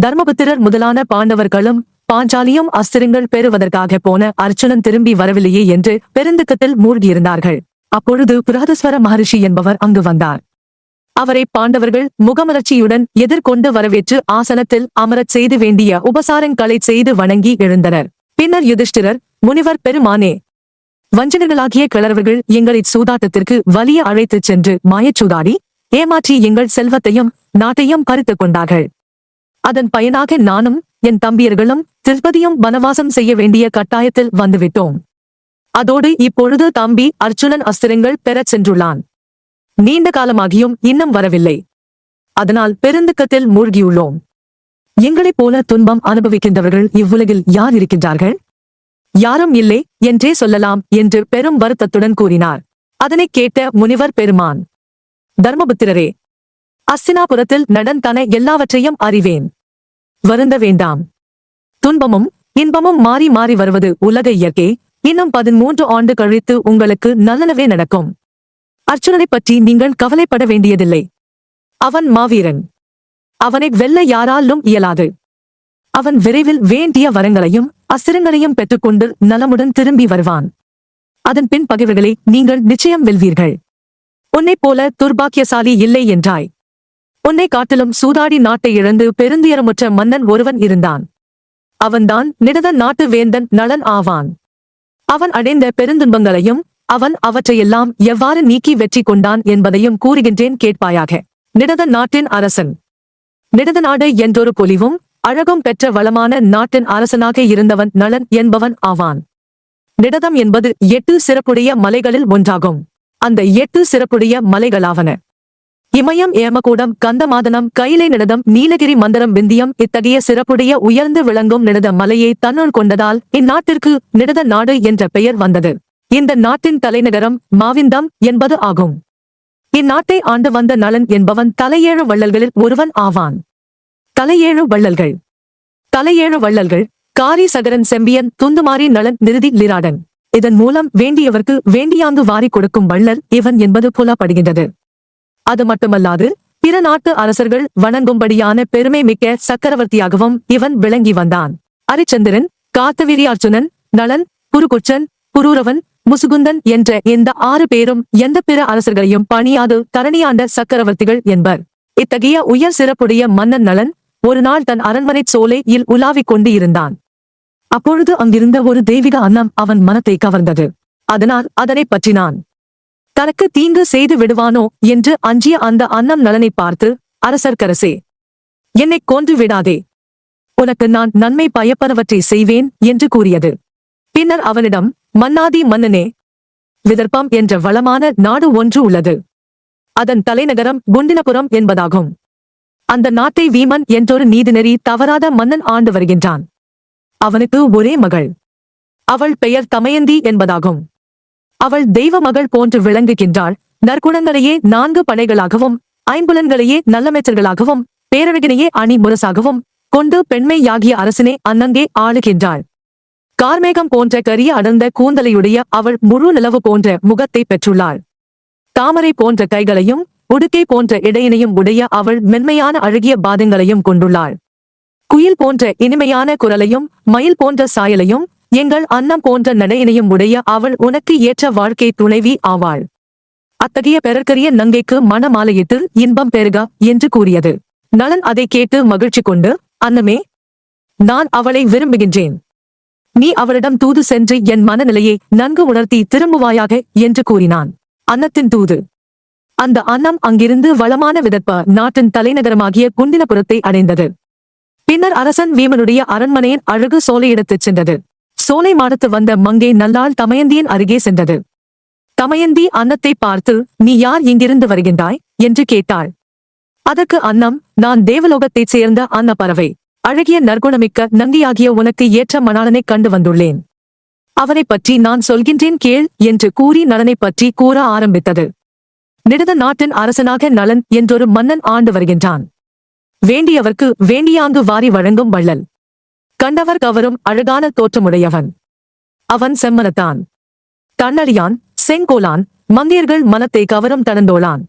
தர்மபுத்திரர் முதலான பாண்டவர்களும் பாஞ்சாலியும் அஸ்திரங்கள் பெறுவதற்காக போன அர்ச்சுனன் திரும்பி வரவில்லையே என்று பெருந்துக்கத்தில் மூழ்கியிருந்தார்கள். அப்பொழுது புரஹதஸ்வர மகரிஷி என்பவர் அங்கு வந்தார். அவரை பாண்டவர்கள் முகமலர்ச்சியுடன் எதிர்கொண்டு வரவேற்று ஆசனத்தில் அமரச் செய்து வேண்டிய உபசாரங்களை செய்து வணங்கி எழுந்தனர். பின்னர் யுதிஷ்டிரர், முனிவர் பெருமானே, வஞ்சகர்களாகிய கிழவர்கள் எங்களை சூதாட்டத்திற்கு வலிய அழைத்துச் சென்று மாயச்சூதாடி ஏமாற்றி எங்கள் செல்வத்தையும் நாட்டையும் பறித்துக் கொண்டார்கள். அதன் பயனாக நானும் என் தம்பியர்களும் திருப்பதியும் வனவாசம் செய்ய வேண்டிய கட்டாயத்தில் வந்துவிட்டோம். அதோடு இப்பொழுது தம்பி அர்ச்சுனன் அஸ்திரங்கள் பெறச் சென்றுள்ளான். நீண்ட காலமாகியும் இன்னும் வரவில்லை. அதனால் பெருந்துக்கத்தில் மூழ்கியுள்ளோம். எங்களைப் போல துன்பம் அனுபவிக்கின்றவர்கள் இவ்வுலகில் யார் இருக்கின்றார்கள்? யாரும் இல்லை என்றே சொல்லலாம் என்று பெரும் வருத்தத்துடன் கூறினார். அதனைக் கேட்ட முனிவர் பெருமான், தர்மபுத்திரரே, அஸ்தினாபுரத்தில் நடந்தன எல்லாவற்றையும் அறிவேன். வருந்த வேண்டாம். துன்பமும் இன்பமும் மாறி மாறி வருவது உலக இயற்கை. இன்னும் 13 ஆண்டு கழித்து உங்களுக்கு நல்லனவே நடக்கும். அர்ச்சுனனைப் பற்றி நீங்கள் கவலைப்பட வேண்டியதில்லை. அவன் மாவீரன். அவனை வெல்ல யாராலும் இயலாது. அவன் விரைவில் வேண்டிய வரங்களையும் அஸ்திரங்களையும் பெற்றுக்கொண்டு நலமுடன் திரும்பி வருவான். அதன் பின் பகைவர்களை நீங்கள் நிச்சயம் வெல்வீர்கள். உன்னைப் போல துர்பாக்கியசாலி இல்லை என்றாய். உன்னை காட்டிலும் சூதாடி நாட்டை இழந்து பெருந்தியரமுற்ற மன்னன் ஒருவன் இருந்தான். அவன்தான் நிடத நாட்டு வேந்தன் நளன் ஆவான். அவன் அடைந்த பெருந்துன்பங்களையும் அவன் அவற்றையெல்லாம் எவ்வாறு நீக்கி வெற்றி கொண்டான் என்பதையும் கூறுகின்றேன் கேட்பாயாக. நிடத நாட்டின் அரசன். நிடத நாடு என்றொரு பொலிவும் அழகும் பெற்ற வளமான நாட்டின் அரசனாக இருந்தவன் நளன் என்பவன் ஆவான். நிடதம் என்பது 8 சிறப்புடைய மலைகளில் ஒன்றாகும். அந்த 8 சிறப்புடைய மலைகளாவன இமயம், ஏமகூடம், கந்தமாதனம், கைலை, நிடதம், நீலகிரி, மந்தரம், விந்தியம். இத்தகைய சிறப்புடைய உயர்ந்து விளங்கும் நிடத மலையை தன்னுள் கொண்டதால் இந்நாட்டிற்கு நிடத நாடு என்ற பெயர் வந்தது. இந்த நாட்டின் தலைநகரம் மாவிந்தம் என்பது ஆகும். இந்நாட்டை ஆண்டு வந்த நளன் என்பவன் தலையேழு வள்ளல்களில் ஒருவன் ஆவான். தலையேழு வள்ளல்கள். தலையேழு வள்ளல்கள்: காரி, சகரன், செம்பியன், துந்துமாரி, நளன், நிருதி, லிராடன். இதன் மூலம் வேண்டியவர்க்கு வேண்டியாங்கு வாரி கொடுக்கும் வள்ளல் இவன் என்பது புலப்படுகின்றது. அது மட்டுமல்லாது பிற நாட்டு அரசர்கள் வணங்கும்படியான பெருமை மிக்க சக்கரவர்த்தியாகவும் இவன் விளங்கி வந்தான். அரிச்சந்திரன், கார்த்தவீரியார்ச்சுனன், நளன், புருகுச்சன், புரூரவன், முசுகுந்தன் என்ற இந்த 6 பேரும் எந்த பிற அரசர்களையும் பணியாது தரணியாண்ட சக்கரவர்த்திகள் என்பர். இத்தகைய உயர் சிறப்புடைய மன்னன் நளன் ஒரு நாள் தன் அரண்மனை சோலையில் உலாவிக் கொண்டு இருந்தான். அப்பொழுது அங்கிருந்த ஒரு தெய்வீக அன்னம் அவன் மனத்தை கவர்ந்தது. அதனால் அதனை பற்றினான். தனக்கு தீங்கு செய்து விடுவானோ என்று அஞ்சிய அந்த அன்னம் நளனை பார்த்து, அரசர்க்கரசே, என்னை கொன்று விடாதே. உனக்கு நான் நன்மை பயப்பனவற்றை செய்வேன் என்று கூறியது. பின்னர் அவனிடம், மன்னாதி மன்னனே, விதர்ப்பம் என்ற வளமான நாடு ஒன்று உள்ளது. அதன் தலைநகரம் குண்டினபுரம் என்பதாகும். அந்த நாட்டை வீமன் என்றொரு நீதிநெறி தவறாத மன்னன் ஆண்டு வருகின்றான். அவனுக்கு ஒரே மகள். அவள் பெயர் தமயந்தி என்பதாகும். அவள் தெய்வ மகள் போன்று விளங்குகின்றாள். நற்குணங்களையே 4 படைகளாகவும் 5 நல்லமைச்சர்களாகவும் பேரழகினையே அணி முரசாகவும் கொண்டு பெண்மையாகிய அரசனே அன்னங்கே ஆளுகின்றாள். கார்மேகம் போன்ற கரிய அடர்ந்த கூந்தலையுடைய அவள் முழு நிலவு போன்ற முகத்தை பெற்றுள்ளாள். தாமரை போன்ற கைகளையும் உடுக்கை போன்ற இடையினையும் உடைய அவள் மென்மையான அழகிய பாதங்களையும் கொண்டுள்ளாள். குயில் போன்ற இனிமையான குரலையும் மயில் போன்ற சாயலையும் எங்கள் அன்னம் போன்ற நடையினையும் உடைய அவள் உனக்கு ஏற்ற வாழ்க்கை துணைவி ஆவாள். அத்தகைய பெறற்கரிய நங்கைக்கு மணமாலையிட்டு இன்பம் பெறுக என்று கூறியது. நளன் அதை கேட்டு மகிழ்ச்சி கொண்டு, அன்னமே, நான் அவளை விரும்புகின்றேன். நீ அவளிடம் தூது சென்று என் மனநிலையை நன்கு உணர்த்தி திரும்புவாயாக என்று கூறினான். அன்னத்தின் தூது. அந்த அன்னம் அங்கிருந்து வளமான விதர்ப்ப நாட்டின் தலைநகரமாகிய குண்டினபுரத்தை அடைந்தது. பின்னர் அரசன் வீமனுடைய அரண்மனையின் அழகு சோலையிடத்துச் சென்றது. சோலை மாடத்து வந்த மங்கை நல்லாள் தமயந்தியின் அருகே சென்றது. தமயந்தி அன்னத்தை பார்த்து, நீ யார், இங்கிருந்து வருகின்றாய் என்று கேட்டாள். அதற்கு அன்னம், நான் தேவலோகத்தைச் சேர்ந்த அன்ன பறவை. அழகிய நற்குணமிக்க நங்கியாகிய உனக்கு ஏற்ற மணாளனைக் கண்டு வந்துள்ளேன். அவனைப் பற்றி நான் சொல்கின்றேன் கேள் என்று கூறி நளனைப் பற்றி கூற ஆரம்பித்தது. நிடத நாட்டின் அரசனாக நளன் என்றொரு மன்னன் ஆண்டு வருகின்றான். வேண்டியவர்க்கு வேண்டியாங்கு வாரி வழங்கும் வள்ளல். கண்டவர் கவரும் அழகான தோற்றமுடையவன். அவன் செம்மனத்தான், தன்னழியான், செங்கோலான், மங்கையர்கள் மனத்தை கவரும் தனந்தோளான்.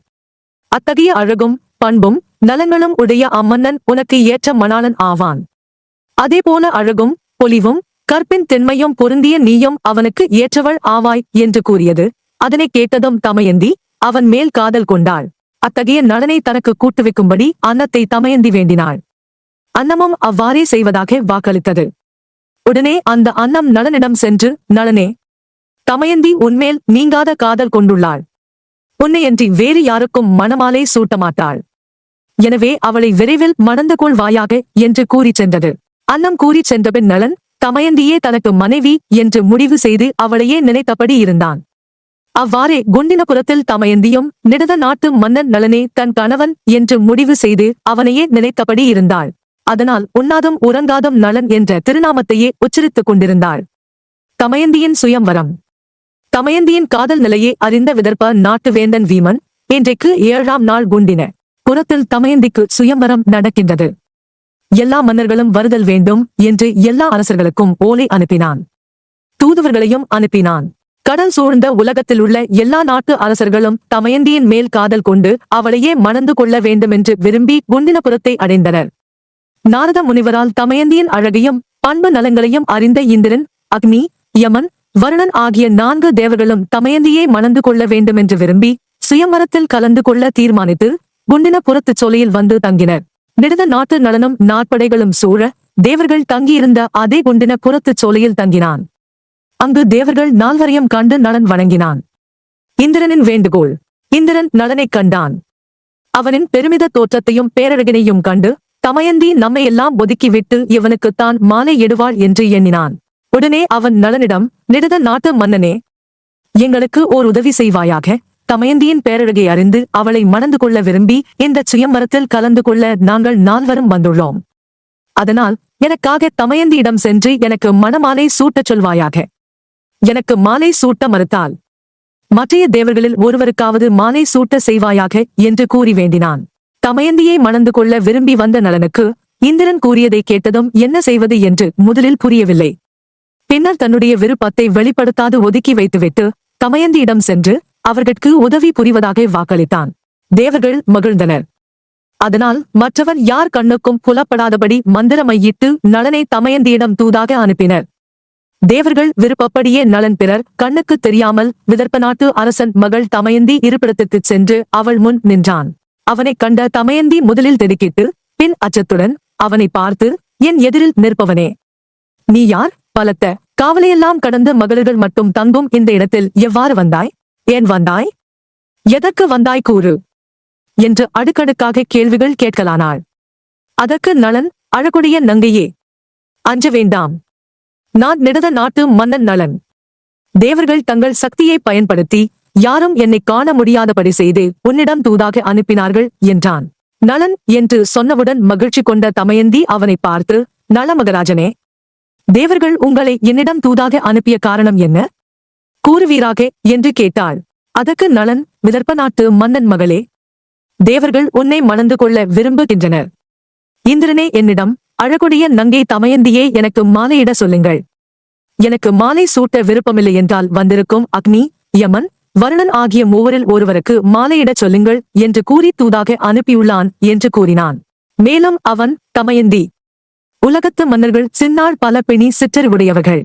அத்தகைய அழகும் பண்பும் நலங்களும் உடைய அம்மன்னன் உனக்கு ஏற்ற மணாளன் ஆவான். அதேபோல அழகும் பொலிவும் கற்பின் திண்மையும் பொருந்திய நீயும் அவனுக்கு ஏற்றவள் ஆவாய் என்று கூறியது. அதனை கேட்டதும் தமயந்தி அவன் மேல் காதல் கொண்டாள். அத்தகைய நலனை தனக்கு கூட்டுவிக்கும்படி அன்னத்தை தமயந்தி வேண்டினாள். அன்னமும் அவ்வாறே செய்வதாக வாக்களித்தது. உடனே அந்த அன்னம் நலனிடம் சென்று, நலனே, தமயந்தி உன்மேல் நீங்காத காதல் கொண்டுள்ளாள். உன்னையன்றி வேறு யாருக்கும் மணமாலை சூட்டமாட்டாள். எனவே அவளை விரைவில் மணந்து கொள்வாயாக என்று கூறிச் சென்றது. அன்னம் கூறிச் சென்றபின் நலன் தமயந்தியே தனக்கு மனைவி என்று முடிவு செய்து அவளையே நினைத்தபடி இருந்தான். அவ்வாறே குண்டினபுரத்தில் தமயந்தியும் நிடத நாட்டு மன்னன் நலனே தன் கணவன் என்று முடிவு செய்து அவனையே நினைத்தபடி இருந்தாள். அதனால் உண்ணாதும் உறங்காதும் நலன் என்ற திருநாமத்தையே உச்சரித்துக் கொண்டிருந்தாள். தமயந்தியின் சுயம்வரம். தமயந்தியின் காதல் நிலையை அறிந்த விதர்ப்ப நாட்டு வேந்தன் வீமன் இன்றைக்கு 7ஆம் நாள் குண்டின புறத்தில் தமயந்திக்கு சுயம்வரம் நடக்கின்றது. எல்லா மன்னர்களும் வருதல் வேண்டும் என்று எல்லா அரசர்களுக்கும் ஓலை அனுப்பினான். தூதுவர்களையும் அனுப்பினான். கடல் சூழ்ந்த உலகத்திலுள்ள எல்லா நாட்டு அரசர்களும் தமயந்தியின் மேல் காதல் கொண்டு அவளையே மணந்து கொள்ள வேண்டுமென்று விரும்பி குண்டினபுரத்தை அடைந்தனர். நாரத முனிவரால் தமயந்தியின் அழகையும் பண்பு நலங்களையும் அறிந்த இந்திரன், அக்னி, யமன், வருணன் ஆகிய 4 தேவர்களும் தமயந்தியை மணந்து கொள்ள வேண்டுமென்று விரும்பி சுயம்வரத்தில் கலந்து கொள்ள தீர்மானித்து குண்டினபுரத்துச் சோலையில் வந்து தங்கினர். நிடத நாட்டு நலனும் நாட்படைகளும் சூழ தேவர்கள் தங்கியிருந்த அதே குண்டினபுரத்துச் சோலையில் தங்கினான். அங்கு தேவர்கள் 4வரையும் கண்டு நலன் வணங்கினான். இந்திரனின் வேண்டுகோள். இந்திரன் நலனைக் கண்டான். அவனின் பெருமித தோற்றத்தையும் பேரழகினையும் கண்டு, தமயந்தி நம்மையெல்லாம் ஒதுக்கிவிட்டு இவனுக்குத்தான் மாலை இடுவாள் என்று எண்ணினான். உடனே அவன் நலனிடம், நிடத நாட்டு மன்னனே, எங்களுக்கு ஓர் உதவி செய்வாயாக. தமயந்தியின் பேரழகை அறிந்து அவளை மணந்து கொள்ள விரும்பி இந்த சுயம்வரத்தில் கலந்து கொள்ள நாங்கள் 4வரும் வந்துள்ளோம். அதனால் எனக்காக தமயந்தியிடம் சென்று எனக்கு மணமாலை சூட்டச் சொல்வாயாக. எனக்கு மாலை சூட்ட மறுத்தால் மற்றைய தேவர்களில் ஒருவருக்காவது மாலை சூட்ட செய்வாயாக என்று கூறி வேண்டினான். தமயந்தியை மணந்து கொள்ள விரும்பி வந்த நலனுக்கு இந்திரன் கூறியதை கேட்டதும் என்ன செய்வது என்று முதலில் புரியவில்லை. பின்னர் தன்னுடைய விருப்பத்தை வெளிப்படுத்தாது ஒதுக்கி வைத்துவிட்டு தமயந்தியிடம் சென்று அவர்களுக்கு உதவி புரிவதாக வாக்களித்தான். தேவர்கள் மகிழ்ந்தனர். அதனால் மற்றவன் யார் கண்ணுக்கும் புலப்படாதபடி மந்திரமையிட்டு நலனை தமயந்தியிடம் தூதாக அனுப்பினர். தேவர்கள் விருப்பப்படியே நலன் பிறர் கண்ணுக்கு தெரியாமல் விதர்ப்ப நாட்டு அரசன் மகள் தமயந்தி இருப்பிடத்திற்குச் சென்று அவள் முன் நின்றான். அவனைக் கண்ட தமயந்தி முதலில் திடுக்கிட்டு பின் அச்சத்துடன் அவனை பார்த்து, என் எதிரில் நிற்பவனே, நீ யார்? பலத்த காவலையெல்லாம் கடந்து மகளிர்கள் மட்டும் தங்கும் இந்த இடத்தில் எவ்வாறு வந்தாய்? ஏன் வந்தாய்? எதற்கு வந்தாய் கூறு என்று அடுக்கடுக்காக கேள்விகள் கேட்கலானாள். அதற்கு நலன், அழகுடைய நங்கையே, அஞ்ச வேண்டாம். நான் நிடத நாட்டு மன்னன் நலன். தேவர்கள் தங்கள் சக்தியை பயன்படுத்தி யாரும் என்னை காண முடியாதபடி செய்து உன்னிடம் தூதாக அனுப்பினார்கள் என்றான். நலன் என்று சொன்னவுடன் மகிழ்ச்சி கொண்ட தமயந்தி அவனை பார்த்து, நலமகராஜனே, தேவர்கள் உங்களை என்னிடம் தூதாக அனுப்பிய காரணம் என்ன? கூறுவீராக என்று கேட்டாள். அதற்கு நலன், விதர்ப்ப நாட்டு மன்னன் மகளே, தேவர்கள் உன்னை மணந்து கொள்ள விரும்புகின்றனர். இந்திரனே, என்னிடம் அழகுடைய நங்கை தமயந்தியே எனக்கு மாலையிட சொல்லுங்கள். எனக்கு மாலை சூட்ட விருப்பமில்லை என்றால் வந்திருக்கும் அக்னி, யமன், வருணன் ஆகிய 3வரில் ஒருவருக்கு மாலையிடச் சொல்லுங்கள் என்று கூறி தூதாக அனுப்பியுள்ளான் என்று கூறினான். மேலும் அவன், தமயந்தி, உலகத்து மன்னர்கள் சின்னாள் பல பிணி சிற்றறிவுடையவர்கள்.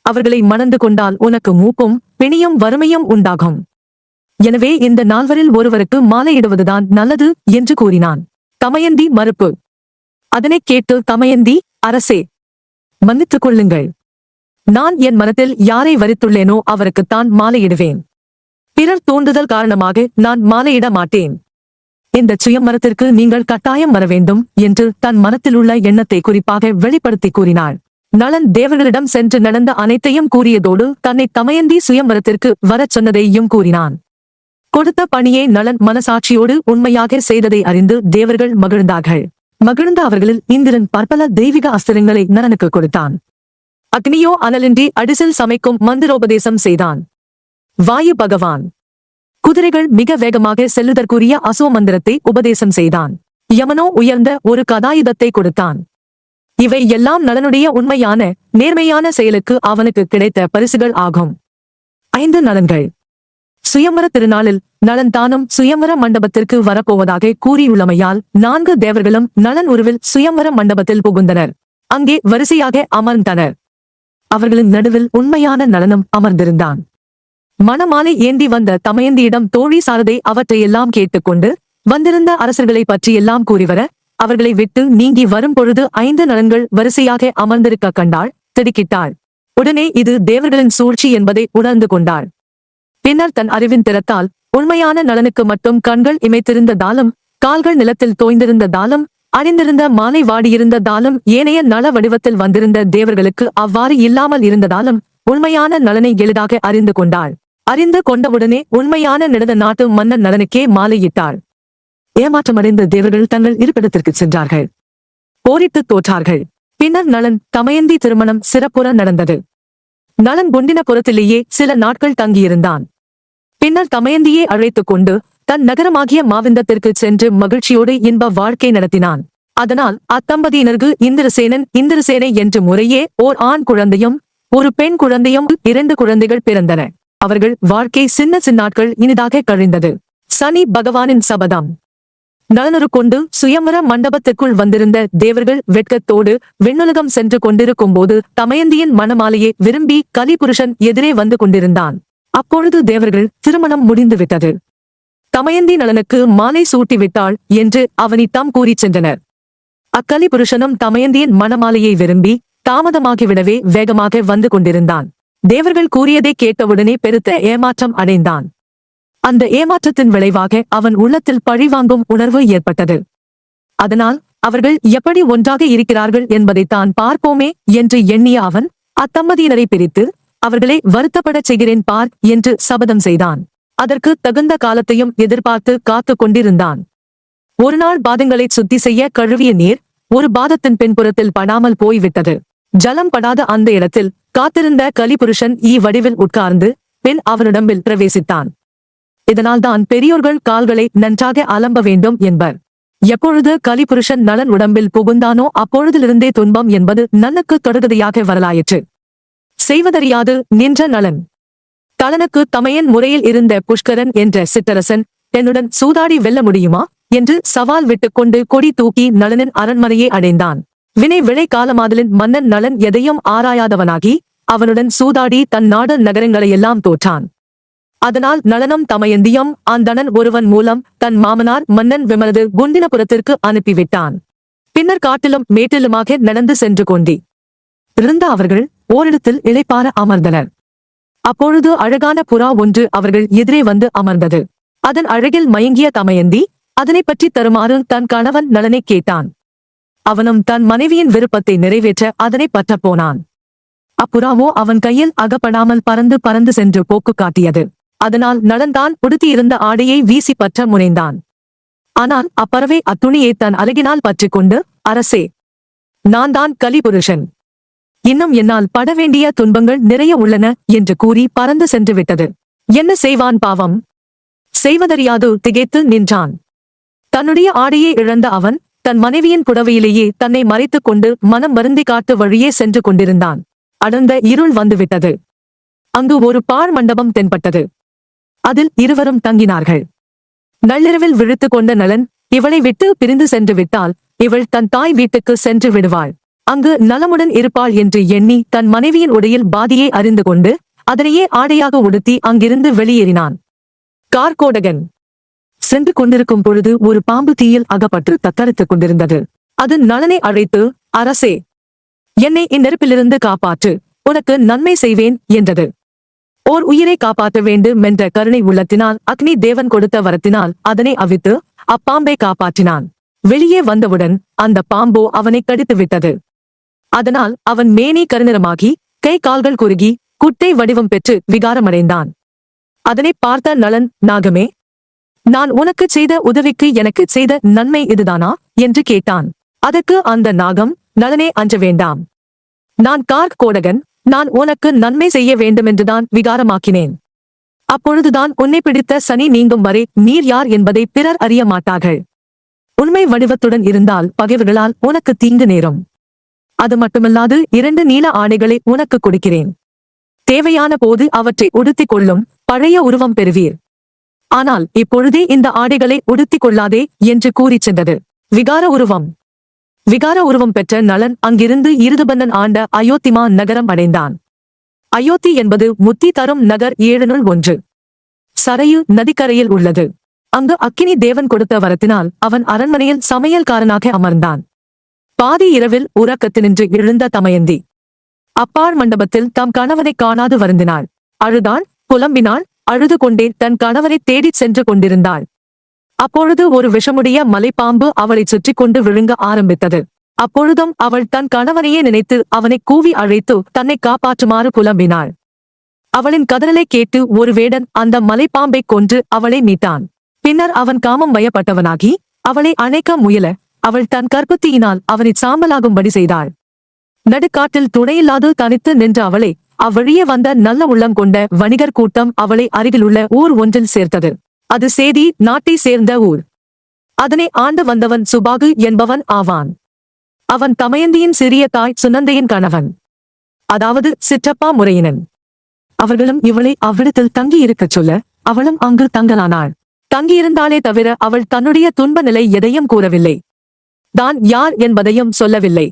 அவர்களை மணந்து கொண்டால் உனக்கு மூப்பும் பிணியும் வறுமையும் உண்டாகும். எனவே இந்த 4வரில் ஒருவருக்கு மாலையிடுவதுதான் நல்லது என்று கூறினான். தமயந்தி மறுப்பு. அதனைக் கேட்டு தமயந்தி, அரசே, மன்னித்துக் கொள்ளுங்கள். நான் என் மனத்தில் யாரை வரித்துள்ளேனோ அவருக்குத்தான் மாலையிடுவேன். பிறர் தூண்டுதல் காரணமாக நான் மாலையிட மாட்டேன். இந்த சுயம்வரத்திற்கு நீங்கள் கட்டாயம் வர வேண்டும் என்று தன் மனத்திலுள்ள எண்ணத்தை குறிப்பாக வெளிப்படுத்தி கூறினாள். நலன் தேவர்களிடம் சென்று நடந்த அனைத்தையும் கூறியதோடு தன்னை தமயந்தி சுயம்வரத்திற்கு வரச் சொன்னதையும் கூறினான். கொடுத்த பணியை நலன் மனசாட்சியோடு உண்மையாக செய்ததை அறிந்து தேவர்கள் மகிழ்ந்தார்கள். மகிழ்ந்த அவர்களில் இந்திரன் பற்பல தெய்வீக அஸ்திரங்களை நலனுக்கு கொடுத்தான். அக்னியோ அனலின்றி அடிசில் சமைக்கும் மந்திரோபதேசம் செய்தான். வாயு பகவான் குதிரைகள் மிக வேகமாக செல்லுதற்குரிய அசோ மந்திரத்தை உபதேசம் செய்தான். யமனோ உயர்ந்த ஒரு கதாயுதத்தை கொடுத்தான். இவை எல்லாம் நலனுடைய உண்மையான நேர்மையான செயலுக்கு அவனுக்கு கிடைத்த பரிசுகள் ஆகும். 5 நலன்கள். சுயம்வர திருநாளில் நளன் தானும் சுயம்வர மண்டபத்திற்கு வரப்போவதாக கூறியுள்ளமையால் 4 தேவர்களும் நளன் உருவில் சுயம்வர மண்டபத்தில் புகுந்தனர். அங்கே வரிசையாக அமர்ந்தனர். அவர்களின் நடுவில் உண்மையான நளனும் அமர்ந்திருந்தான். மணமாலை ஏந்தி வந்த தமயந்தியிடம் தோழி சாரதை அவற்றையெல்லாம் கேட்டுக்கொண்டு வந்திருந்த அரசர்களை பற்றியெல்லாம் கூறிவர, அவர்களை விட்டு நீங்கி வரும் பொழுது 5 நலன்கள் வரிசையாக அமர்ந்திருக்க கண்டாள். திடுக்கிட்டாள். உடனே இது தேவர்களின் சூழ்ச்சி என்பதை உணர்ந்து கொண்டாள். பின்னர் தன் அறிவின் திறத்தால் உண்மையான நலனுக்கு மட்டும் கண்கள் இமைத்திருந்ததாலும், கால்கள் நிலத்தில் தோய்ந்திருந்ததாலும், அணிந்திருந்த மாலை வாடியிருந்ததாலும், ஏனைய நல வடிவத்தில் வந்திருந்த தேவர்களுக்கு அவ்வாறு இல்லாமல் இருந்ததாலும் உண்மையான நலனை எளிதாக அறிந்து கொண்டாள். அறிந்து கொண்டவுடனே உண்மையான நிடத நாட்டு மன்னர் நலனுக்கே மாலையிட்டாள். ஏமாற்றமடைந்த தேவர்கள் தங்கள் இருப்பிடத்திற்கு சென்றார்கள். போரிட்டு தோற்றார்கள். பின்னர் நளன் தமயந்தி திருமணம் சிறப்புற நடந்தது. நளன் குண்டினபுரத்திலேயே சில நாட்கள் தங்கியிருந்தான். பின்னர் தமயந்தியை அழைத்துக் கொண்டு தன் நகரமாகிய மாவிந்தத்திற்கு சென்று மகிழ்ச்சியோடு இன்ப வாழ்க்கை நடத்தினான். அதனால் அத்தம்பதியினருக்கு இந்திரசேனை என்று முறையே ஓர் ஆண் குழந்தையும் ஒரு பெண் குழந்தையும் 2 குழந்தைகள் பிறந்தன. அவர்கள் வாழ்க்கை சின்ன நாட்கள் இனிதாக கழிந்தது. சனி பகவானின் சபதம். நளனரு கொண்டு சுயம்வர மண்டபத்திற்குள் வந்திருந்த தேவர்கள் வெட்கத்தோடு விண்ணுலகம் சென்று கொண்டிருக்கும் போது தமயந்தியின் மணமாலையை விரும்பி கலிபுருஷன் எதிரே வந்து கொண்டிருந்தான். அப்பொழுது தேவர்கள் திருமணம் முடிந்துவிட்டது. தமயந்தி நளனுக்கு மாலை சூட்டிவிட்டாள் என்று அவனிடம் கூறிச் சென்றனர். அக்கலிபுருஷனும் தமயந்தியின் மணமாலையை விரும்பி தாமதமாகிவிடவே வேகமாக வந்து கொண்டிருந்தான். தேவர்கள் கூறியதை கேட்டவுடனே பெருத்த ஏமாற்றம் அடைந்தான். அந்த ஏமாற்றத்தின் விளைவாக அவன் உள்ளத்தில் பழிவாங்கும் உணர்வு ஏற்பட்டது. அதனால் அவர்கள் எப்படி ஒன்றாக இருக்கிறார்கள் என்பதைத்தான் பார்ப்போமே என்று எண்ணிய அவன் அத்தம்பதியினரை பிரித்து அவர்களை வருத்தப்படச் செய்கிறேன் பார் என்று சபதம் செய்தான். அதற்கு தகுந்த காலத்தையும் எதிர்பார்த்து காத்து கொண்டிருந்தான். ஒரு நாள் பாதங்களை சுத்தி செய்ய கழுவிய நீர் ஒரு பாதத்தின் பின்புறத்தில் படாமல் போய்விட்டது. ஜலம் படாத அந்த இடத்தில் காத்திருந்த கலிபுருஷன் வடிவில் உட்கார்ந்து பின் அவனிடம்பில் பிரவேசித்தான். இதனால்தான் பெரியோர்கள் கால்களை நன்றாக அலம்ப வேண்டும் என்பர். எப்பொழுது கலிபுருஷன் நளன் உடம்பில் புகுந்தானோ அப்பொழுதிலிருந்தே துன்பம் என்பது நலனுக்கு தொடர்கதையாக வரலாயிற்று. செய்வதறியாது நின்ற நளன் தளனுக்கு தமையன் முறையில் இருந்த புஷ்கரன் என்ற சிற்றரசன் என்னுடன் சூதாடி வெல்ல முடியுமா என்று சவால் விட்டுக்கொண்டு கொடி தூக்கி நளனின் அரண்மனையை அடைந்தான். வினை விளை காலமாதலின் மன்னன் நளன் எதையும் ஆராயாதவனாகி அவனுடன் சூதாடி தன் நாடு நகரங்களையெல்லாம் தோற்றான். அதனால் நளனும் தமயந்தியும் அந்தணன் ஒருவன் மூலம் தன் மாமனார் மன்னன் விமலது குண்டினபுரத்திற்கு அனுப்பிவிட்டான். பின்னர் காட்டிலும் மேட்டிலுமாக நடந்து சென்று கொண்டி இருந்த அவர்கள் ஓரிடத்தில் இளைப்பார அமர்ந்தனர். அப்பொழுது அழகான புறா ஒன்று அவர்கள் எதிரே வந்து அமர்ந்தது. அதன் அழகில் மயங்கிய தமயந்தி அதனை பற்றி தருமாறு தன் கணவன் நளனை கேட்டான். அவனும் தன் மனைவியின் விருப்பத்தை நிறைவேற்ற அதனை பற்றப் போனான். அப்புறாவோ அவன் கையில் அகப்படாமல் பறந்து பறந்து சென்று போக்கு காட்டியது. அதனால் நளன் தான் உடுத்தியிருந்த ஆடையை வீசி பற்ற முனைந்தான். ஆனால் அப்பறவை அத்துணியை தன் அழகினால் பற்றிக்கொண்டு, அரசே, நான் தான் கலிபுருஷன், இன்னும் என்னால் பட வேண்டிய துன்பங்கள் நிறைய உள்ளன என்று கூறி பறந்து சென்று விட்டது. என்ன செய்வான் பாவம்? செய்வதறியாது திகைத்து நின்றான். தன்னுடைய ஆடையை இழந்த அவன் தன் மனைவியின் புடவையிலேயே தன்னை மறைத்துக் கொண்டு மனம் வருந்தி காட்டு வழியே சென்று கொண்டிருந்தான். அடர்ந்த இருள் வந்துவிட்டது. அங்கு ஒரு பாழ் மண்டபம் தென்பட்டது. அதில் இருவரும் தங்கினார்கள். நள்ளிரவில் விழித்துக் கொண்ட நளன் இவளை விட்டு பிரிந்து சென்று விட்டால் இவள் தன் தாய் வீட்டுக்கு சென்று விடுவாள், அங்கு நலமுடன் இருப்பாள் என்று எண்ணி தன் மனைவியின் உடையில் பாதியை அறிந்து கொண்டு அதனையே ஆடையாக உடுத்தி அங்கிருந்து வெளியேறினான். கார்கோடகன் சென்று கொண்டிருக்கும் பொழுது ஒரு பாம்பு தீயில் அகப்பட்டு தத்தரித்துக் கொண்டிருந்தது. அது நளனை அழைத்து, அரசே, என்னை இந்நெருப்பிலிருந்து காப்பாற்று, உனக்கு நன்மை செய்வேன் என்றது. ஓர் உயிரை காப்பாற்ற வேண்டும் என்ற கருணை உள்ளத்தினால் அக்னி தேவன் கொடுத்த வரத்தினால் அதனை அவித்து அப்பாம்பை காப்பாற்றினான். வெளியே வந்தவுடன் அந்த பாம்போ அவனை கடித்து விட்டது. அதனால் அவன் மேனி கருநிறமாகி கை கால்கள் குறுகி குட்டை வடிவம் பெற்று விகாரமடைந்தான். அதனை பார்த்த நளன், நாகமே, நான் உனக்கு செய்த உதவிக்கு எனக்கு செய்த நன்மை இதுதானா என்று கேட்டான். அதற்கு அந்த நாகம், நளனே, அஞ்ச வேண்டாம், நான் கார்கோடகன், நான் உனக்கு நன்மை செய்ய வேண்டுமென்றுதான் விகாரமாக்கினேன். அப்பொழுதுதான் உன்னை பிடித்த சனி நீங்கும் வரை நீர் யார் என்பதை பிறர் அறிய மாட்டார்கள். உண்மை வடிவத்துடன் இருந்தால் பகைவர்களால் உனக்கு தீங்கு நேரும். அது மட்டுமல்லாது 2 நீல ஆடைகளை உனக்கு கொடுக்கிறேன். தேவையான போது அவற்றை உடுத்திக் கொள்ளும், பழைய உருவம் பெறுவீர். ஆனால் இப்பொழுதே இந்த ஆடைகளை உடுத்திக் கொள்ளாதே என்று கூறிச் சென்றது. விகார உருவம். விகார உருவம் பெற்ற நளன் அங்கிருந்து இருதுபந்தன் ஆண்ட அயோத்திமா நகரம் அடைந்தான். அயோத்தி என்பது முத்தி தரும் நகர் 7னுள் ஒன்று. சரையு நதிக்கரையில் உள்ளது. அங்கு அக்கினி தேவன் கொடுத்த வரத்தினால் அவன் அரண்மனையில் சமையல்காரனாக அமர்ந்தான். பாதி இரவில் உறக்கத்தினின்று எழுந்த தமயந்தி அப்பாழ் மண்டபத்தில் தம் கணவனை காணாது வருந்தினாள். அழுதாள், புலம்பினாள். அழுது கொண்டே தன் கணவனை தேடிச் சென்று கொண்டிருந்தாள். அப்பொழுது ஒரு விஷமுடைய மலைப்பாம்பு அவளைச் சுற்றி கொண்டு விழுங்க ஆரம்பித்தது. அப்பொழுதும் அவள் தன் கணவனையே நினைத்து அவனை கூவி அழைத்து தன்னை காப்பாற்றுமாறு புலம்பினாள். அவளின் கதறலை கேட்டு ஒரு வேடன் அந்த மலைப்பாம்பை கொன்று அவளை மீட்டான். பின்னர் அவன் காமம் வயப்பட்டவனாகி அவளை அணைக்க முயல அவள் தன் கற்பத்தியினால் அவனை சாம்பலாகும்படி செய்தாள். நடுக்காட்டில் துணையில்லாது தனித்து நின்ற அவளை அவ்வழியே வந்த நல்ல உள்ளம் கொண்ட வணிகர் கூட்டம் அவளை அருகிலுள்ள ஊர் ஒன்றில் சேர்த்தது. அது சேதி நாட்டை சேர்ந்த ஊர். அதனை ஆண்டு வந்தவன் சுபாகு என்பவன் ஆவான். அவன் தமயந்தியின் சிறிய தாய் சுனந்தையின் கணவன், அதாவது சிற்றப்பா முறையினன். அவர்களும் இவளை அவ்விடத்தில் தங்கியிருக்கச் சொல்ல அவளும் அங்கு தங்கலானாள். தங்கியிருந்தாலே தவிர அவள் தன்னுடைய துன்ப நிலை எதையும் கூறவில்லை. தான் யார் என்பதையும் சொல்லவில்லை.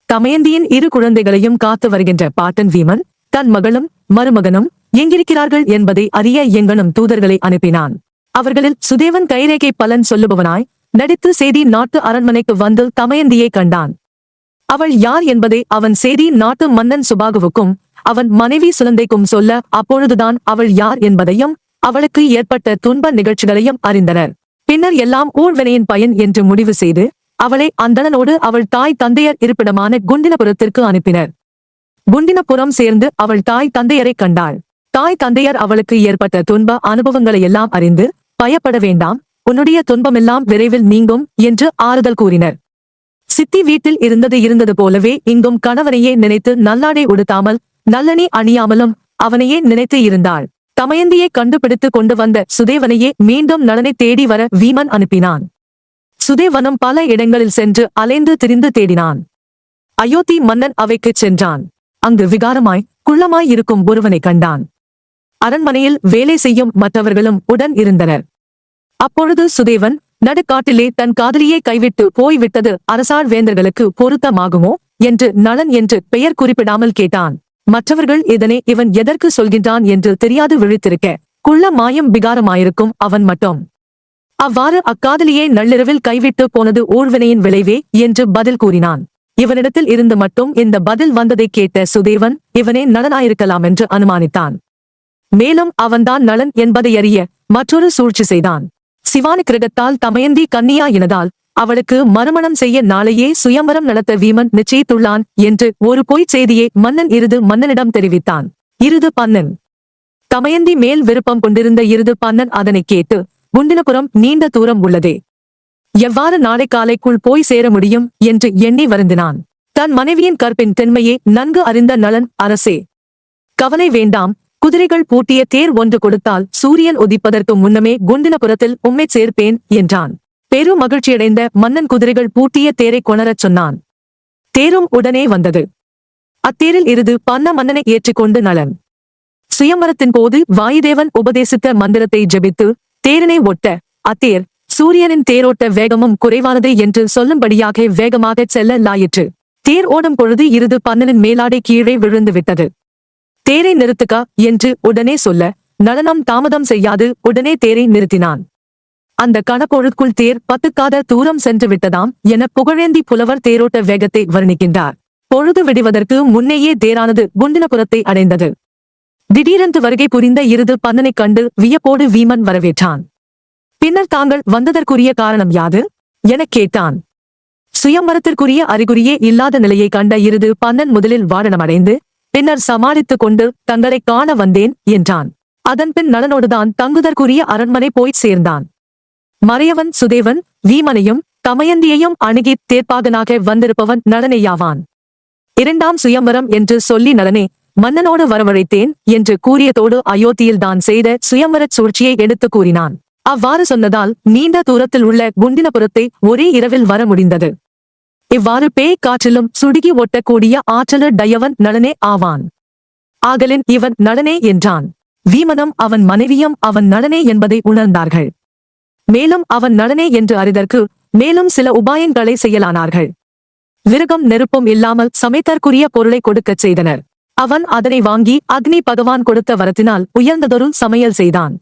தமயந்தியின் 2 குழந்தைகளையும் காத்து வருகின்ற பாட்டன் வீமன் தன் மகளும் மருமகனும் எங்கிருக்கிறார்கள் என்பதை அறிய எங்கனும் தூதர்களை அனுப்பினான். அவர்களில் சுதேவன் கைரேகை பலன் சொல்லுபவனாய் நடித்து சேதி நாட்டு அரண்மனைக்கு வந்து தமயந்தியை கண்டான். அவள் யார் என்பதை அவன் சேதி நாட்டு மன்னன் சுபாகுவுக்கும் அவன் மனைவி சுலந்தைக்கும் சொல்ல அப்பொழுதுதான் அவள் யார் என்பதையும் அவளுக்கு ஏற்பட்ட துன்ப நிகழ்ச்சிகளையும் அறிந்தனர். பின்னர் எல்லாம் ஊழ்வினையின் பயன் என்று முடிவு செய்து அவளை அந்தணனோடு அவள் தாய் தந்தையர் இருப்பிடமான குண்டினபுரத்திற்கு அனுப்பினர். குண்டினபுரம் சேர்ந்து அவள் தாய் தந்தையரை கண்டாள். தாய் தந்தையர் அவளுக்கு ஏற்பட்ட துன்ப அனுபவங்களையெல்லாம் அறிந்து, பயப்பட வேண்டாம், உன்னுடைய துன்பமெல்லாம் விரைவில் நீங்கும் என்று ஆறுதல் கூறினர். சித்தி வீட்டில் இருந்தது போலவே இங்கும் கணவனையே நினைத்து நல்லாடை உடுத்தாமல் நல்லணி அணியாமலும் அவனையே நினைத்து இருந்தாள். தமயந்தியை கண்டுபிடித்து கொண்டு வந்த சுதேவனையே மீண்டும் நலனை தேடி வர வீமன் அனுப்பினான். சுதேவனும் பல இடங்களில் சென்று அலைந்து திரிந்து தேடினான். அயோத்தி மன்னன் அவைக்குச் சென்றான். அங்கு விகாரமாய் குள்ளமாய் இருக்கும் ஒருவனை கண்டான். அரண்மனையில் வேலை செய்யும் மற்றவர்களும் உடன் இருந்தனர். அப்பொழுது சுதேவன் நடுக்காட்டிலே தன் காதலியை கைவிட்டு போய்விட்டது அரசாள் வேந்தர்களுக்கு பொருத்தமாகுமோ என்று நளன் என்று பெயர் குறிப்பிடாமல் கேட்டான். மற்றவர்கள் இதனை இவன் எதற்கு சொல்கின்றான் என்று தெரியாது விழித்திருக்க குள்ள மாயம் விகாரமாயிருக்கும் அவன் மட்டும் அவ்வாறு அக்காதலியை நள்ளிரவில் கைவிட்டு போனது ஊழ்வினையின் விளைவே என்று பதில் கூறினான். இவனிடத்தில் இருந்து மட்டும் இந்த பதில் வந்ததை கேட்ட சுதேவன் இவனே நளனாயிருக்கலாம் என்று அனுமானித்தான். மேலும் அவன்தான் நளன் என்பதையறிய மற்றொரு சூழ்ச்சி செய்தான். சிவானி கிரகத்தால் தமயந்தி கன்னியா இனதால் அவளுக்கு மறுமணம் செய்ய நாளையே சுயம்பரம் நடத்த வீமன் நிச்சயித்துள்ளான் என்று ஒரு பொய்ச் செய்தியை மன்னன் இருது மன்னனிடம் தெரிவித்தான். இருது பன்னன் தமயந்தி மேல் விருப்பம் கொண்டிருந்த இருது பன்னன் அதனை கேட்டு, குண்டினபுரம் நீண்ட தூரம் உள்ளதே, எவ்வாறு நாளை காலைக்குள் போய் சேர முடியும் என்று எண்ணி வருந்தினான். தன் மனைவியின் கற்பின் தென்மையை நன்கு அறிந்த நளன், அரசே, கவலை வேண்டாம், குதிரைகள் பூட்டிய தேர் ஒன்று கொடுத்தால் சூரியன் உதிப்பதற்கு முன்னமே குண்டினபுரத்தில் உம்மைச் சேர்ப்பேன் என்றான். பெரும் மகிழ்ச்சியடைந்த மன்னன் குதிரைகள் பூட்டிய தேரை கொணரச் சொன்னான். தேரும் உடனே வந்தது. அத்தேரில் இருது பன்ன மன்னனை ஏற்றிக்கொண்டு நளன் சுயம்பரத்தின் போது வாயுதேவன் உபதேசித்த மந்திரத்தை ஜெபித்து தேரினை ஒட்ட அத்தேர் சூரியனின் தேரோட்ட வேகமும் குறைவானது என்று சொல்லும்படியாக வேகமாகச் செல்ல லாயிற்று. தேர் ஓடும் பொழுது இருது பன்னனின் மேலாடை கீழே விழுந்து விட்டது. தேரை நிறுத்துக என்று உடனே சொல்ல நளனம் தாமதம் செய்யாது உடனே தேரை நிறுத்தினான். அந்த கணப்பொழுதுக்குள் தேர் 10 தூரம் சென்று விட்டதாம் என புகழேந்தி புலவர் தேரோட்ட வேகத்தை வர்ணிக்கின்றார். பொழுது விடுவதற்கு முன்னேயே தேரானது குண்டினபுரத்தை அடைந்தது. திடீரென்று வருகை புரிந்த இருது பன்னனைக் கண்டு வியப்போடு வீமன் வரவேற்றான். பின்னர் தாங்கள் வந்ததற்குரிய காரணம் யாது எனக் கேட்டான். சுயம்பரத்திற்குரிய அறிகுறியே இல்லாத நிலையை கண்ட இருது பன்னன் முதலில் வாரணமடைந்து பின்னர் சமாளித்துக் கொண்டு தங்களைக் காண வந்தேன் என்றான். அதன்பின் நளனோடுதான் தங்குதற்குரிய அரண்மனை போய்ச் சேர்ந்தான். மறையவன் சுதேவன் வீமனையும் தமயந்தியையும் அணுகி தேர்ப்பாகனாக வந்திருப்பவன் நளனேயாவான். 2ஆம் சுயம்பரம் என்று சொல்லி நளனே மன்னனோடு வரவழைத்தேன் என்று கூறியதோடு அயோத்தியில் தான் செய்த சுயம்பரச் சூழ்ச்சியை எடுத்து கூறினான். அவ்வாறு சொன்னதால் நீண்ட தூரத்தில் உள்ள குண்டினபுரத்தை ஒரே இரவில் வர முடிந்தது. இவ்வாறு பேய் காற்றிலும் சுடுகி ஒட்டக்கூடிய ஆற்றலுடையவன் நளனே ஆவான். ஆகலின் இவன் நளனே என்றான். வீமனும் அவன் மனைவியும் அவன் நலனே என்பதை உணர்ந்தார்கள். மேலும் அவன் நலனே என்று அறிதற்கு மேலும் சில உபாயங்களை செய்யலானார்கள். விறகும் நெருப்பும் இல்லாமல் சமைத்தற்குரிய பொருளை கொடுக்கச் செய்தனர். அவன் அதனை வாங்கி அக்னி பகவான் கொடுத்த வரத்தினால் உயர்ந்ததொரு சமையல் செய்தான்.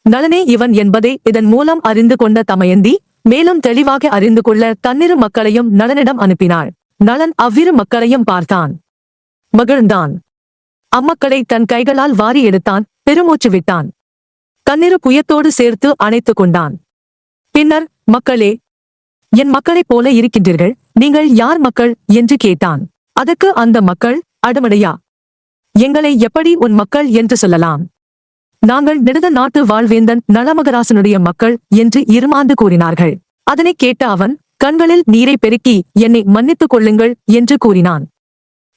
நலனே இவன் என்பதை இதன் மூலம் அறிந்து கொண்ட தமயந்தி மேலும் தெளிவாக அறிந்து கொள்ள தன்னிரு மக்களையும் நலனிடம் அனுப்பினாள். நலன் அவ்விரு மக்களையும் பார்த்தான், மகிழ்ந்தான். அம்மக்களை தன் கைகளால் வாரி எடுத்தான், பெருமூச்சு விட்டான். தன்னிரு புயத்தோடு சேர்த்து அணைத்துக் கொண்டான். பின்னர், மக்களே, என் மக்களைப் போல இருக்கின்றீர்கள், நீங்கள் யார் மக்கள் என்று கேட்டான். அதற்கு அந்த மக்கள், அடுமடையா, எங்களை எப்படி உன் மக்கள் என்று சொல்லலாம்? நாங்கள் நெடுத நாட்டு வாழ்வேந்தன் நலமகராசனுடைய மக்கள் என்று இருமாந்து கூறினார்கள். அதனைக் கேட்ட அவன் கண்களில் நீரை பெருக்கி என்னை மன்னித்துக் கொள்ளுங்கள் என்று கூறினான்.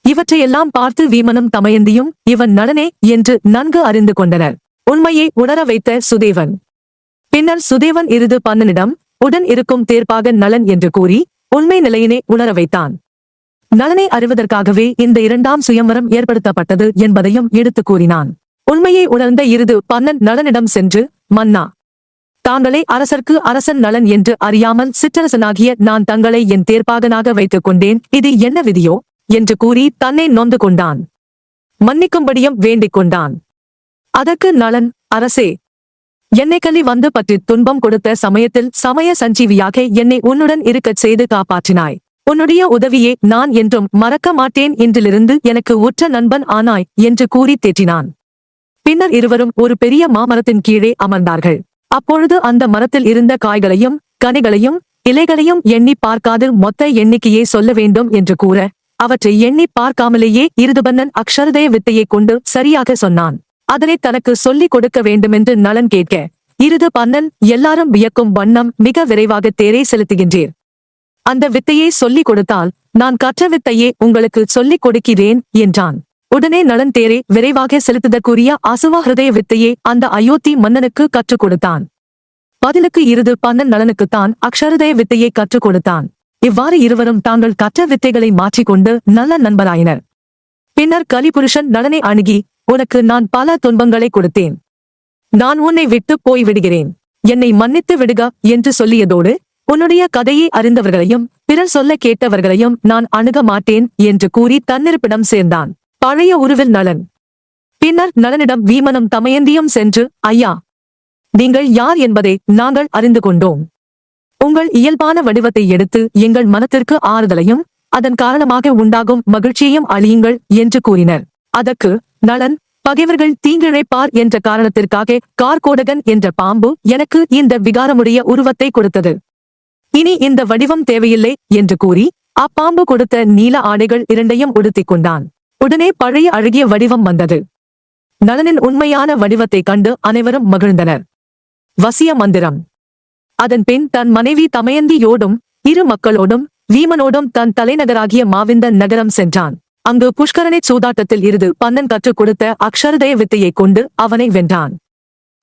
இவற்றையெல்லாம் பார்த்து வீமனும் தமயந்தியும் இவன் நலனே என்று நன்கு அறிந்து கொண்டனர். உண்மையை உணர வைத்த சுதேவன். பின்னர் சுதேவன் இறுது பன்னனிடம் உடன் இருக்கும் தேர்ப்பாக நலன் என்று கூறி உண்மை நிலையினை உணர வைத்தான். நலனை அறிவதற்காகவே இந்த இரண்டாம் சுயம்வரம் ஏற்படுத்தப்பட்டது என்பதையும் எடுத்துக் கூறினான். உண்மையை உணர்ந்த இறுது பன்னன் நலனிடம் சென்று, மன்னா, தாங்களே அரசர்க்கு அரசன் நலன் என்று அறியாமல் சிற்றரசனாகிய நான் தங்களை என் தேர்ப்பாகனாக வைத்துக் கொண்டேன், இது என்ன விதியோ என்று கூறி தன்னை நொந்து கொண்டான். மன்னிக்கும்படியும் வேண்டிக் கொண்டான். அதற்கு நலன், அரசே, என்னை கலி வந்து பற்றி துன்பம் கொடுத்த சமயத்தில் சமய சஞ்சீவியாக என்னை உன்னுடன் இருக்கச் செய்து காப்பாற்றினாய். உன்னுடைய உதவியே நான் என்றும் மறக்க மாட்டேன், இன்றிலிருந்து எனக்கு உற்ற நண்பன் ஆனாய் என்று கூறி தேற்றினான். பின்னர் இருவரும் ஒரு பெரிய மாமரத்தின் கீழே அமர்ந்தார்கள். அப்பொழுது அந்த மரத்தில் இருந்த காய்களையும் கனிகளையும் இலைகளையும் எண்ணி பார்க்காது மொத்த எண்ணிக்கையே சொல்ல வேண்டும் என்று கூற, அவற்றை எண்ணி பார்க்காமலேயே இருதுபன்னன் அக்ஷரதய வித்தையை கொண்டு சரியாக சொன்னான். அதனை தனக்கு சொல்லிக் கொடுக்க வேண்டுமென்று நலன் கேட்க, இருது பன்னன் எல்லாரும் வியக்கும் வண்ணம் மிக விரைவாக தேரை செலுத்துகின்றீர். அந்த வித்தையை சொல்லிக் கொடுத்தால் நான் கற்ற வித்தையே உங்களுக்கு சொல்லிக் கொடுக்கிறேன் என்றான். உடனே நலன் தேரை விரைவாக செலுத்துதற்குரிய அசுவ ஹிருதய வித்தையை அந்த அயோத்தி மன்னனுக்கு கற்றுக் கொடுத்தான். பதிலுக்கு இருது பன்னன் நலனுக்குத்தான் அக்ஷரதய வித்தையை கற்றுக் கொடுத்தான். இவ்வாறு இருவரும் தாங்கள் கற்ற வித்தைகளை மாற்றிக்கொண்டு நல்ல நண்பராயினர். பின்னர் கலிபுருஷன் நலனை அணுகி, உனக்கு நான் பல துன்பங்களை கொடுத்தேன். நான் உன்னை விட்டு போய் விடுகிறேன். என்னை மன்னித்து விடுக என்று சொல்லியதோடு, உன்னுடைய கதையை அறிந்தவர்களையும் பிறர் சொல்ல கேட்டவர்களையும் நான் அணுக மாட்டேன் என்று கூறி தன்னிருப்பிடம் சேர்ந்தான். பழைய உருவில் நலன். பின்னர் நலனிடம் வீமனும் தமயந்தியும் சென்று, ஐயா, நீங்கள் யார் என்பதை நாங்கள் அறிந்து கொண்டோம். உங்கள் இயல்பான வடிவத்தை எடுத்து எங்கள் மனத்திற்கு ஆறுதலையும் அதன் காரணமாக உண்டாகும் மகிழ்ச்சியையும் அழியுங்கள் என்று கூறினர். அதற்கு நலன், பகைவர்கள் தீங்கிழைப்பார் என்ற காரணத்திற்காக கார்கோடகன் என்ற பாம்பு எனக்கு இந்த விகாரமுடைய உருவத்தை கொடுத்தது. இனி இந்த வடிவம் தேவையில்லை என்று கூறி அப்பாம்பு கொடுத்த நீல ஆடைகள் இரண்டையும் உடுத்திக் கொண்டான். உடனே பழைய அழகிய வடிவம் வந்தது. நலனின் உண்மையான வடிவத்தை கண்டு அனைவரும் மகிழ்ந்தனர். வசிய மந்திரம். அதன் பின் தன் மனைவி தமயந்தியோடும் இரு மக்களோடும் வீமனோடும் தன் தலைநகராகிய மாவிந்த நகரம் சென்றான். அங்கு புஷ்கரணை சூதாட்டத்தில் இருந்து பன்னன் கற்றுக் கொடுத்த அக்ஷரதய வித்தையை கொண்டு அவனை வென்றான்.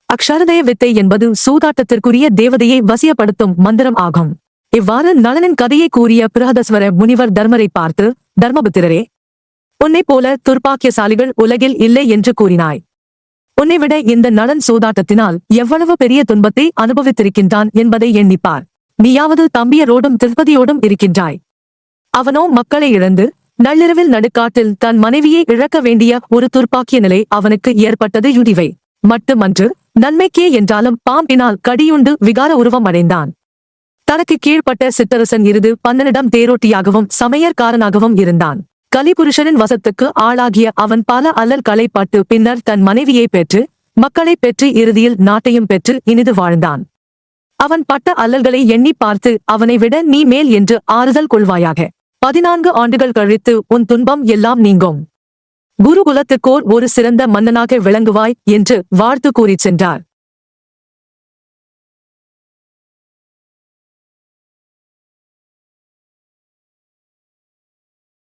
அக்ஷரதய வித்தை என்பது சூதாட்டத்திற்குரிய தேவதையை வசியப்படுத்தும் மந்திரம் ஆகும். இவ்வாறு நலனின் கதையை கூறிய பிரஹதஸ்வர முனிவர் தர்மரை பார்த்து, தர்மபுத்திரரே, உன்னைப் போல துர்பாக்கியசாலிகள் உலகில் இல்லை என்று கூறினாய். உன்னைவிட இந்த நலன் சூதாட்டத்தினால் எவ்வளவு பெரிய துன்பத்தை அனுபவித்திருக்கின்றான் என்பதை எண்ணிப்பார். நீயாவது தம்பியரோடும் திருப்பதியோடும் இருக்கின்றாய். அவனோ மக்களை இழந்து நள்ளிரவில் நடுக்காட்டில் தன் மனைவியை இழக்க வேண்டிய ஒரு துர்ப்பாக்கிய நிலை அவனுக்கு ஏற்பட்டது. யுடிவை மட்டுமன்று, நன்மைக்கே என்றாலும் பாம்பினால் கடியுண்டு விகார உருவம் அடைந்தான். தனக்கு கீழ்ப்பட்ட சிற்றரசன் இறுது பன்னனிடம் தேரோட்டியாகவும் சமையற்காரனாகவும் இருந்தான். கலிபுருஷனின் வசத்துக்கு ஆளாகிய அவன் பல அல்லல்களை பட்டு பின்னர் தன் மனைவியை பெற்று மக்களை பெற்று இறுதியில் நாட்டையும் பெற்று இனிது வாழ்ந்தான். அவன் பட்ட அல்லல்களை எண்ணி பார்த்து அவனை விட நீ மேல் என்று ஆறுதல் கொள்வாயாக. 14 ஆண்டுகள் கழித்து உன் துன்பம் எல்லாம் நீங்கும். குருகுலத்துக்கோர் ஒரு சிறந்த மன்னனாக விளங்குவாய் என்று வாழ்த்து கூறிச் சென்றார்.